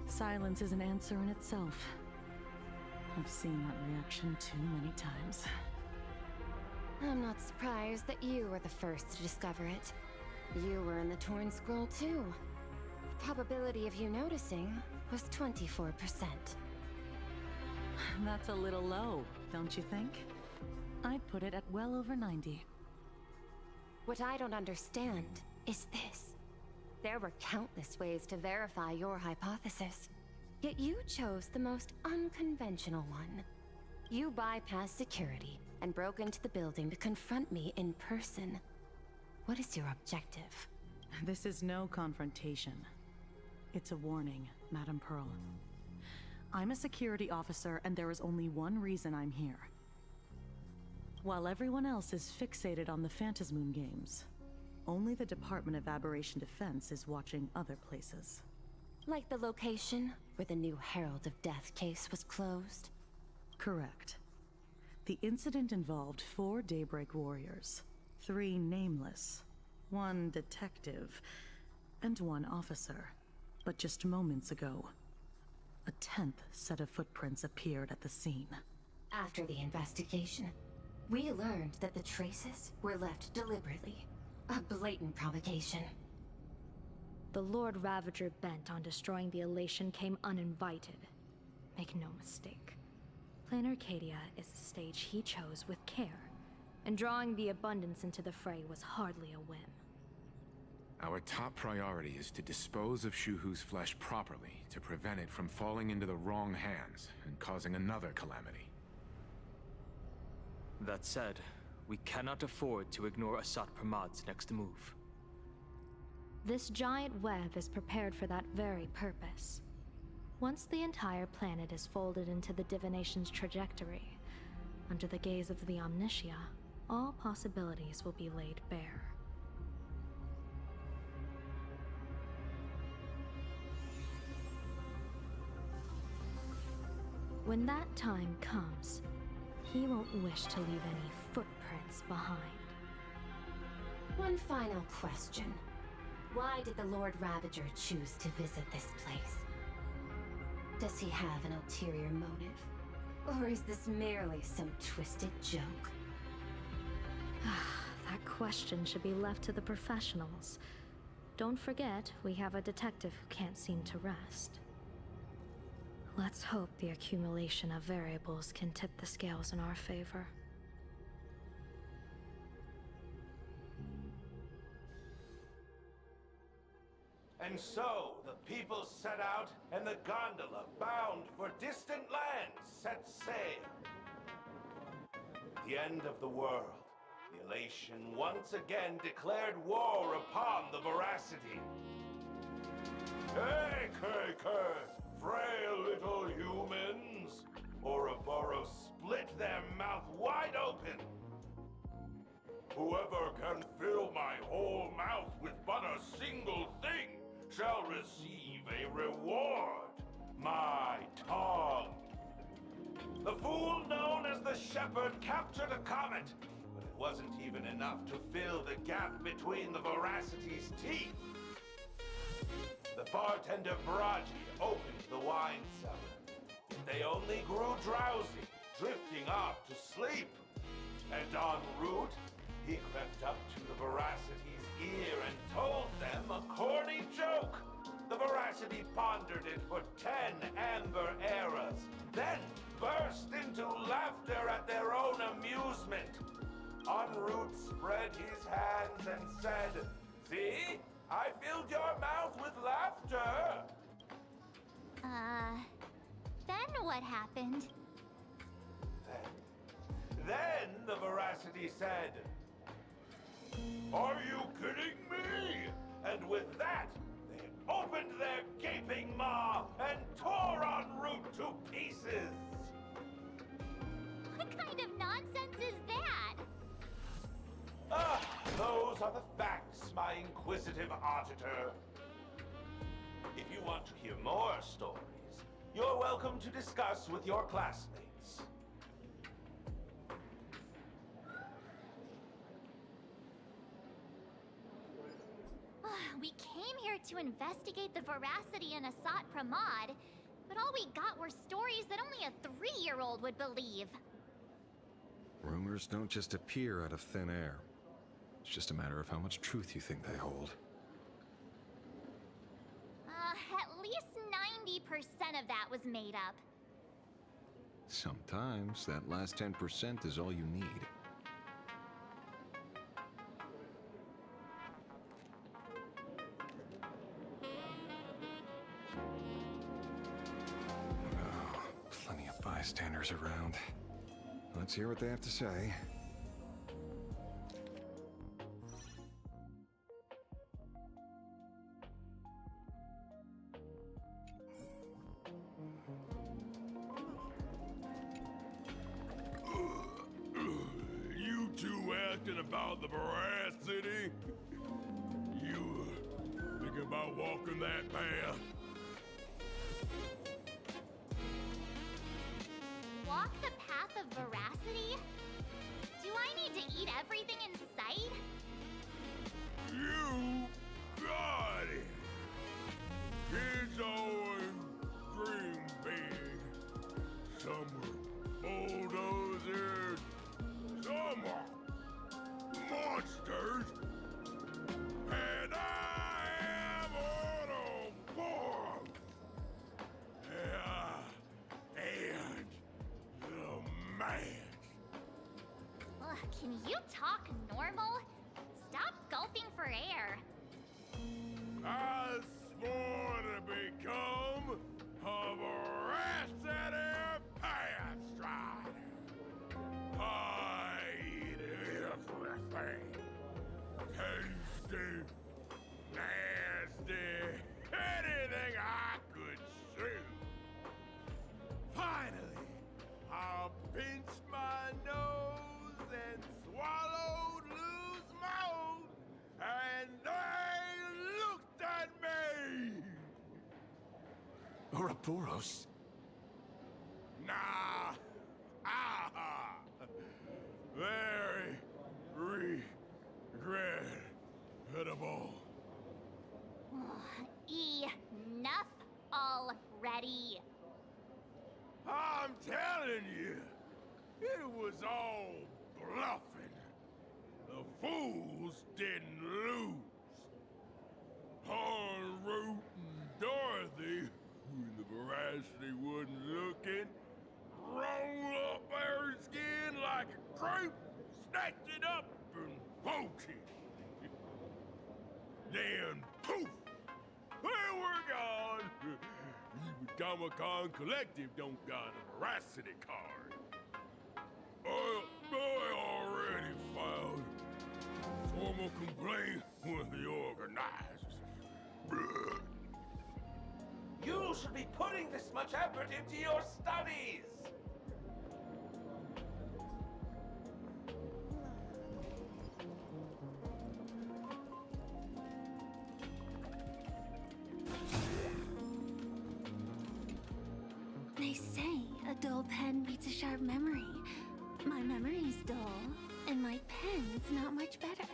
Silence is an answer in itself. I've seen that reaction too many times. I'm not surprised that you were the first to discover it. You were in the Torn Scroll too. The probability of you noticing was 24%. That's a little low, don't you think? I'd put it at well over 90. What I don't understand is this. There were countless ways to verify your hypothesis, yet you chose the most unconventional one. You bypassed security and broke into the building to confront me in person. What is your objective? This is no confrontation. It's a warning, Madam Pearl. I'm a security officer, and there is only one reason I'm here. While everyone else is fixated on the Phantasmoon games, only the Department of Aberration Defense is watching other places. Like the location where the new Herald of Death case was closed? Correct. The incident involved 4 Daybreak warriors, 3 nameless, 1 detective, and 1 officer. But just moments ago, a 10th set of footprints appeared at the scene. After the investigation, we learned that the traces were left deliberately. A blatant provocation. The Lord Ravager bent on destroying the Elation came uninvited. Make no mistake. Planarcadia is the stage he chose with care, and drawing the Abundance into the fray was hardly a whim. Our top priority is to dispose of Shuhu's flesh properly to prevent it from falling into the wrong hands and causing another calamity. That said, we cannot afford to ignore Asshat Pramad's next move. This giant web is prepared for that very purpose. Once the entire planet is folded into the divination's trajectory, under the gaze of the Omnitia, all possibilities will be laid bare. When that time comes, he won't wish to leave any footprints behind. One final question. Why did the Lord Ravager choose to visit this place? Does he have an ulterior motive? Or is this merely some twisted joke? That question should be left to the professionals. Don't forget, we have a detective who can't seem to rest. Let's hope the accumulation of variables can tip the scales in our favor. And so, the people set out, and the gondola, bound for distant lands, set sail. The end of the world. The Elation once again declared war upon the Veracity. Hey, frail little humans! Ouroboros split their mouth wide open! Whoever can fill my whole mouth with but a single thing shall receive a reward. My tongue. The fool known as the Shepherd captured a comet, but it wasn't even enough to fill the gap between the Veracity's teeth. The bartender Braji opened the wine cellar. They only grew drowsy, drifting off to sleep. And en route, he crept up to the Veracity's ear and told them a corny joke. The Veracity pondered it for 10 amber eras, then burst into laughter at their own amusement. En route spread his hands and said, "See? I filled your mouth with laughter." Then what happened? Then the Veracity said, "Are you kidding me?" And with that, they opened their gaping maw and tore en route to pieces. What kind of nonsense is that? Those are the facts, my inquisitive auditor. If you want to hear more stories, you're welcome to discuss with your classmates. We came here to investigate the veracity in Asshat Pramad, but all we got were stories that only a 3-year-old would believe. Rumors don't just appear out of thin air. It's just a matter of how much truth you think they hold. At least 90% of that was made up. Sometimes that last 10% is all you need. Oh, plenty of bystanders around. Let's hear what they have to say. You two asking about the veracity? You thinking about walking that path? Walk the path of veracity? Do I need to eat everything in sight? You got it! Kids always dream big. Some were bulldozers, some are monsters, and I am on a board. And the man. Ugh, can you talk normal? Stop gulping for air. I swore to become a veracity path strider. I eat everything. Tasty, nasty, anything I could chew. Finally, I pinched my nose and swallowed loose mouth, and they looked at me. Ouroboros? Nah. Very regrettable. Enough already. I'm telling you, it was all bluffing. The fools didn't lose. En route and Dorothy, when the veracity wasn't looking, roll up her skin like a crepe, snatch it up and poach it. Then poof, there we're gone. Even Comic-Con Collective don't got a veracity card. I already filed a formal complaint with the organizers. You should be putting this much effort into your studies! They say a dull pen beats a sharp memory. My memory's dull, and my pen's not much better.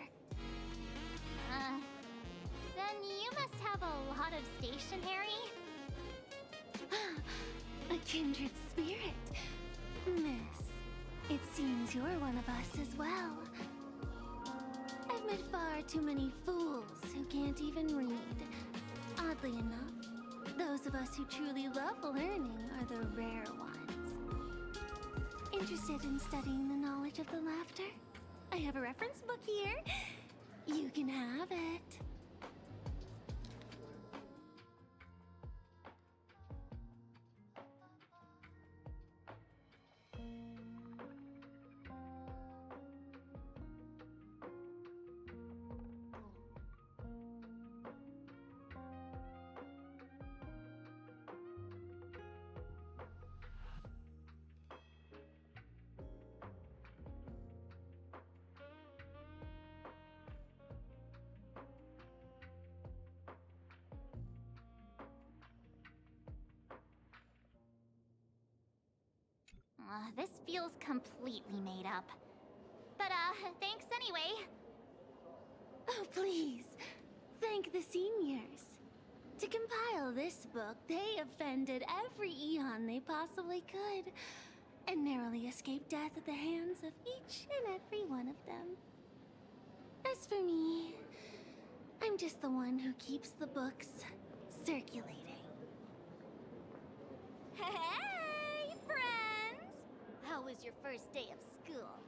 Then you must have a lot of stationery? A kindred spirit. Miss, it seems you're one of us as well. I've met far too many fools who can't even read. Oddly enough, those of us who truly love learning are the rare ones. Interested in studying the knowledge of the laughter? I have a reference book here. You can have it. This feels completely made up. But, thanks anyway. Oh, please. Thank the seniors. To compile this book, they offended every Eon they possibly could, and narrowly escaped death at the hands of each and every one of them. As for me, I'm just the one who keeps the books circulating. Hey, friends! How was your first day of school?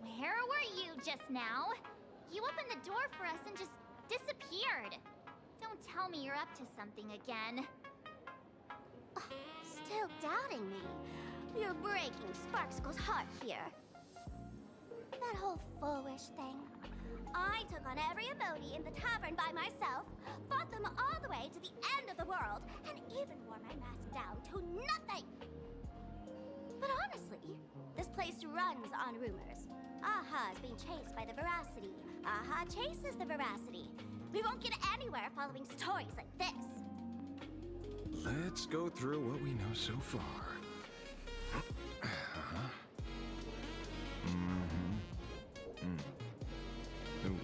Where were you just now? You opened the door for us and just disappeared. Don't tell me you're up to something again. Still doubting me? You're breaking Sparxie's heart here. That whole foolish thing. I took on every emoji in the tavern by myself, fought them all the way to the end of the world, and even wore my mask down to nothing! But honestly, this place runs on rumors. Aha is being chased by the Veracity. Aha chases the Veracity. We won't get anywhere following stories like this. Let's go through what we know so far. Ooh.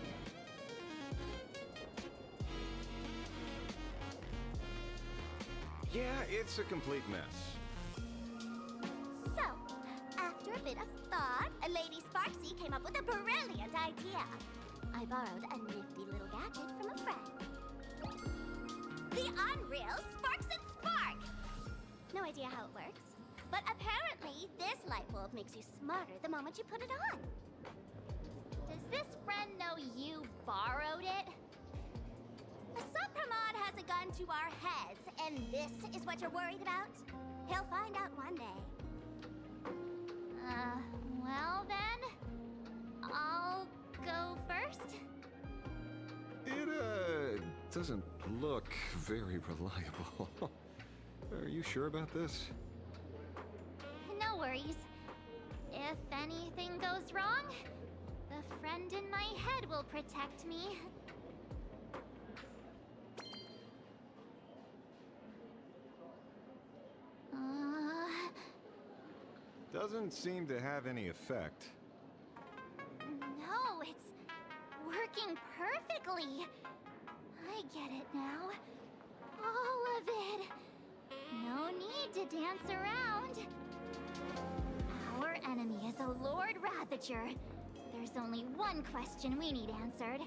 Yeah, it's a complete mess. So, after a bit of thought, Lady Sparxie came up with a brilliant idea. I borrowed a nifty little gadget from a friend. The unreal Sparks and Spark! No idea how it works, but apparently this light bulb makes you smarter the moment you put it on. Does this friend know you borrowed it? Asshat Pramad has a gun to our heads, and this is what you're worried about? He'll find out one day. Well then, I'll go first. It, doesn't look very reliable. Are you sure about this? No worries. If anything goes wrong, the friend in my head will protect me. Doesn't seem to have any effect. No, it's working perfectly. I get it now. All of it. No need to dance around. Our enemy is a Lord Ravager. There's only one question we need answered.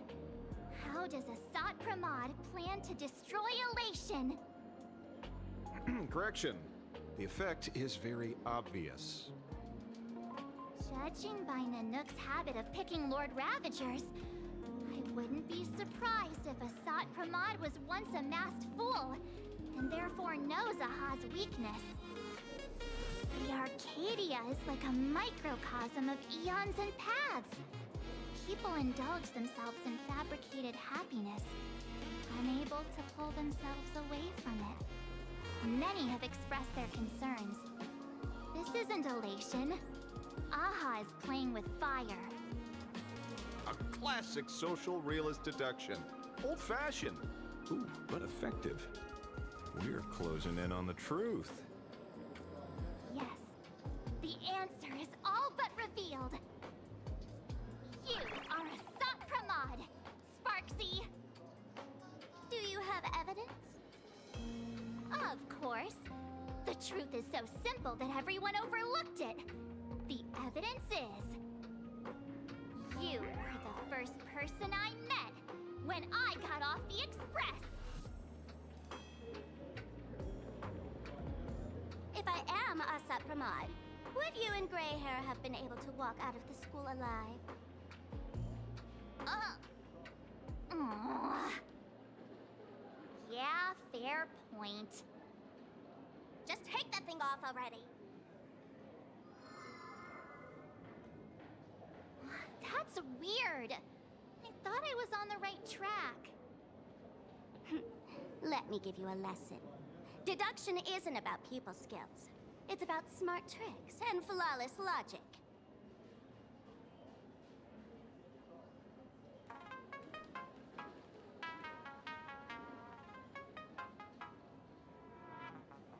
How does Asshat Pramad plan to destroy Elation? Correction. The effect is very obvious. Judging by Nanook's habit of picking Lord Ravagers, I wouldn't be surprised if Asshat Pramad was once a masked fool, and therefore knows Aha's weakness. The Arcadia is like a microcosm of eons and paths. People indulge themselves in fabricated happiness, unable to pull themselves away from it. Many have expressed their concerns. This isn't elation. Aha is playing with fire. A classic social realist deduction. Old-fashioned. Ooh, but effective. We're closing in on the truth. Yes, the answer is all but revealed. You are Asshat Pramad, Sparxie. Do you have evidence? Of course. The truth is so simple that everyone overlooked it. The evidence is... you were the first person I met when I got off the express. If I am Asshat Pramad, would you and Grey Hair have been able to walk out of the school alive? Yeah, fair point. Just take that thing off already. That's weird. I thought I was on the right track. Let me give you a lesson. Deduction isn't about people skills. It's about smart tricks and flawless logic.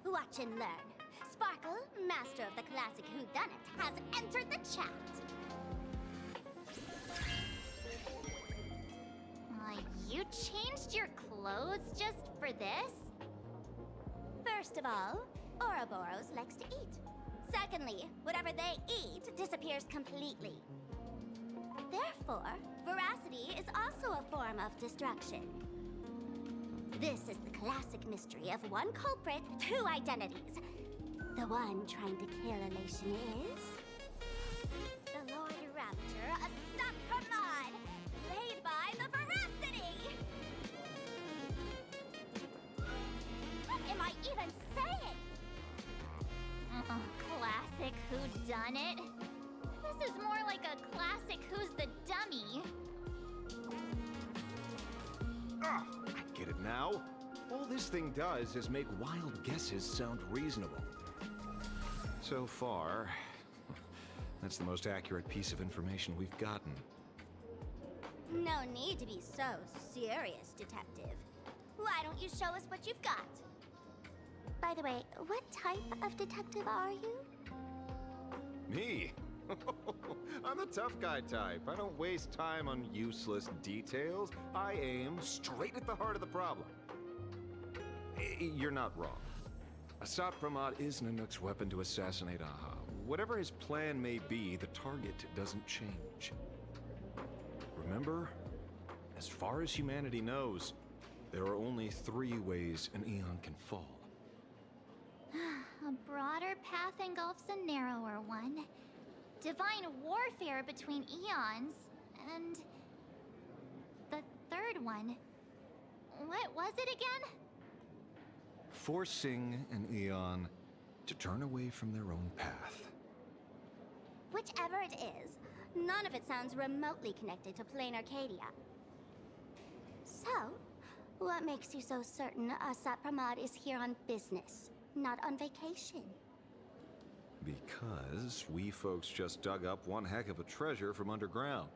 Watch and learn. Sparkle, master of the classic whodunit, has entered the chat. changed your clothes just for this? First of all, Ouroboros likes to eat. Secondly, whatever they eat disappears completely. Therefore, veracity is also a form of destruction. This is the classic mystery of one culprit, two identities. The one trying to kill Elation is... the Lord Raptor, Asshat Pramad, played by the Veracity! What am I even saying? Classic whodunit. This is more like a classic Who's the Dummy. Ah, I get it now. All this thing does is make wild guesses sound reasonable. So far, that's the most accurate piece of information we've gotten. No need to be so serious, Detective. Why don't you show us what you've got? By the way, what type of detective are you? Me? I'm the tough guy type. I don't waste time on useless details. I aim straight at the heart of the problem. You're not wrong. Asshat Pramad is Nanook's weapon to assassinate Aha. Whatever his plan may be, the target doesn't change. Remember, as far as humanity knows, there are only 3 ways an Eon can fall. A broader path engulfs a narrower one. Divine warfare between eons, and... the third one. What was it again? Forcing an Eon to turn away from their own path. Whichever it is, none of it sounds remotely connected to Planarcadia. So, what makes you so certain Asshat Pramad is here on business, not on vacation? Because we folks just dug up one heck of a treasure from underground.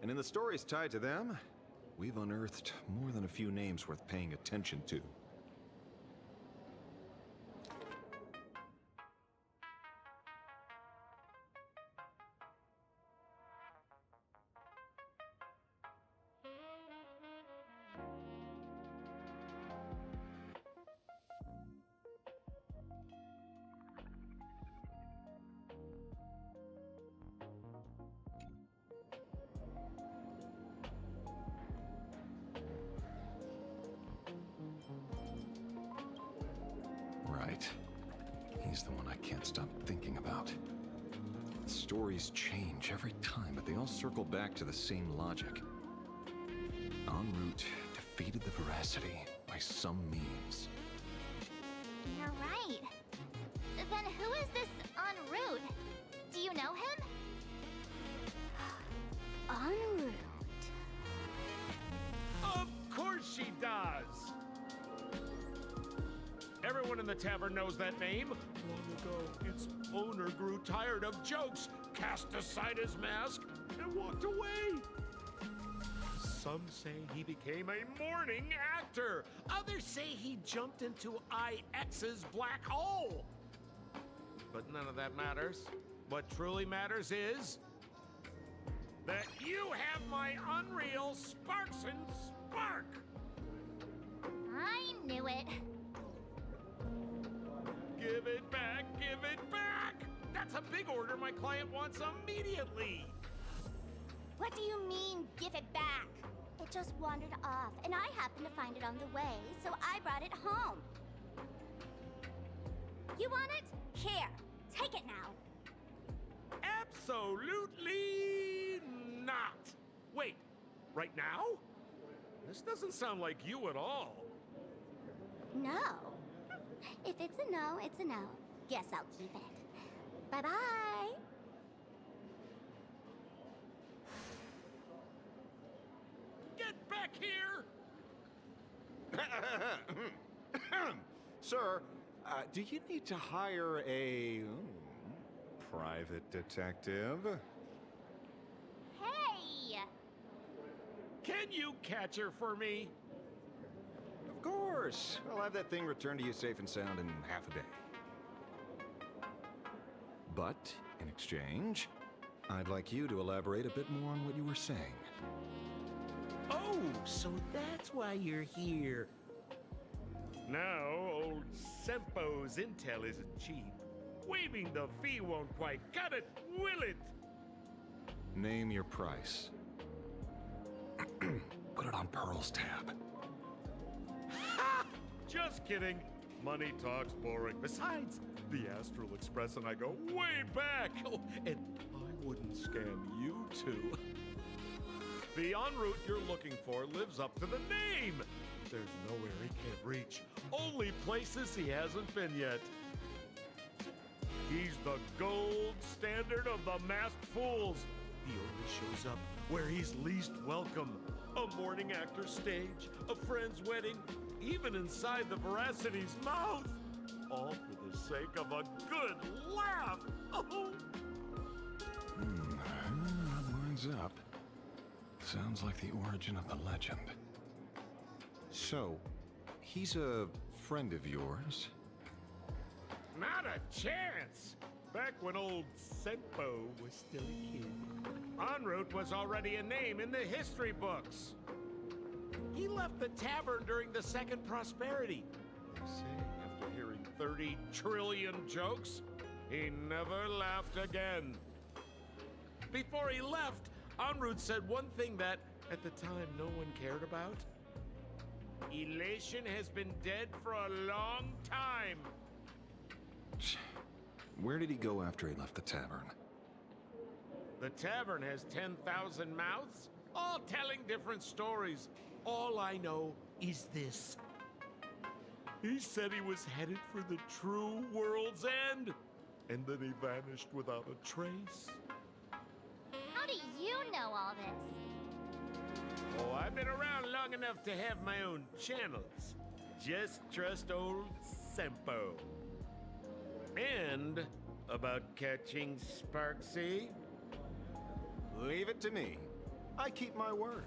And in the stories tied to them, we've unearthed more than a few names worth paying attention to. Right. He's the one I can't stop thinking about. Stories change every time, but they all circle back to the same logic. En route defeated the Veracity by some means. You're right. Then who is this en route? Do you know him? En route. Of course she does! Everyone in the tavern knows that name. Long ago, its owner grew tired of jokes, cast aside his mask, and walked away. Some say he became a mourning actor. Others say he jumped into IX's black hole. But none of that matters. What truly matters is that you have my unreal Sparxie spark. I knew it. Give it back, give it back! That's a big order my client wants immediately! What do you mean, give it back? It just wandered off, and I happened to find it on the way, so I brought it home. You want it? Here, take it now. Absolutely not! Wait, right now? This doesn't sound like you at all. No. If it's a no, it's a no. Guess I'll keep it. Bye-bye. Get back here! Sir, do you need to hire a private detective? Hey! Can you catch her for me? Of course. I'll have that thing returned to you safe and sound in half a day. But, in exchange, I'd like you to elaborate a bit more on what you were saying. Oh, so that's why you're here. Now, old Sempo's intel isn't cheap. Waiving the fee won't quite cut it, will it? Name your price. Put it on Pearl's tab. Ha! Just kidding. Money talks boring. Besides, the Astral Express and I go way back. Oh, and I wouldn't scam you two. The en route you're looking for lives up to the name. There's nowhere he can't reach. Only places he hasn't been yet. He's the gold standard of the masked fools. He only shows up where he's least welcome. A morning actor's stage, a friend's wedding, even inside the Veracity's mouth. All for the sake of a good laugh. Oh. That lines up. Sounds like the origin of the legend. So, he's a friend of yours? Not a chance! Back when old Sempo was still a kid, en route was already a name in the history books. He left the tavern during the Second Prosperity. They say after hearing 30 trillion jokes, he never laughed again. Before he left, en route said one thing that, at the time, no one cared about. Elation has been dead for a long time. Where did he go after he left the tavern? The tavern has 10,000 mouths, all telling different stories. All I know is this. He said he was headed for the true world's end, and then he vanished without a trace. How do you know all this? Oh, I've been around long enough to have my own channels. Just trust old Sempo. And about catching Sparxie? Leave it to me. I keep my word.